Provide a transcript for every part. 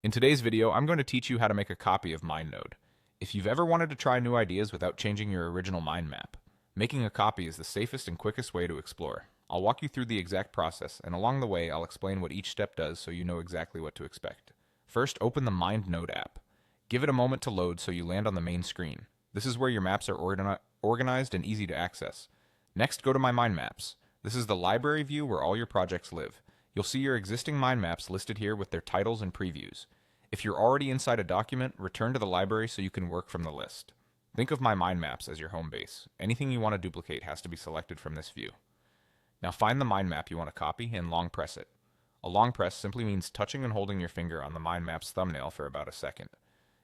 In today's video, I'm going to teach you how to make a copy of MindNode. If you've ever wanted to try new ideas without changing your original mind map, making a copy is the safest and quickest way to explore. I'll walk you through the exact process, and along the way, I'll explain what each step does so you know exactly what to expect. First, open the MindNode app. Give it a moment to load so you land on the main screen. This is where your maps are organized and easy to access. Next, go to My Mind Maps. This is the library view where all your projects live. You'll see your existing mind maps listed here with their titles and previews. If you're already inside a document, return to the library so you can work from the list. Think of My Mind Maps as your home base. Anything you want to duplicate has to be selected from this view. Now find the mind map you want to copy and long press it. A long press simply means touching and holding your finger on the mind map's thumbnail for about a second.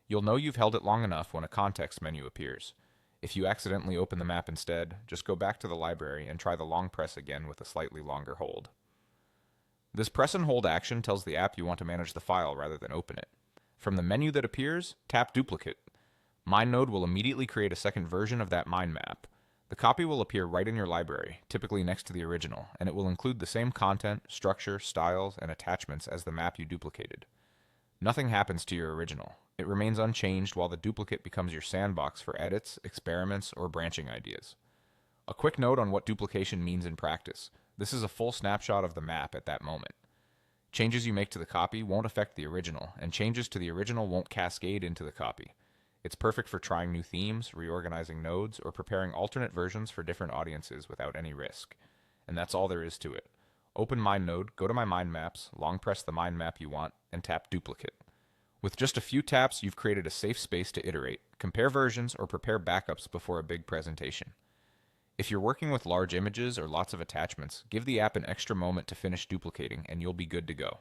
You'll know you've held it long enough when a context menu appears. If you accidentally open the map instead, just go back to the library and try the long press again with a slightly longer hold. This press and hold action tells the app you want to manage the file rather than open it. From the menu that appears, tap Duplicate. MindNode will immediately create a second version of that mind map. The copy will appear right in your library, typically next to the original, and it will include the same content, structure, styles, and attachments as the map you duplicated. Nothing happens to your original. It remains unchanged while the duplicate becomes your sandbox for edits, experiments, or branching ideas. A quick note on what duplication means in practice. This is a full snapshot of the map at that moment. Changes you make to the copy won't affect the original, and changes to the original won't cascade into the copy. It's perfect for trying new themes, reorganizing nodes, or preparing alternate versions for different audiences without any risk. And that's all there is to it. Open MindNode, go to My Mind Maps, long press the mind map you want, and tap Duplicate. With just a few taps, you've created a safe space to iterate, compare versions, or prepare backups before a big presentation. If you're working with large images or lots of attachments, give the app an extra moment to finish duplicating and you'll be good to go.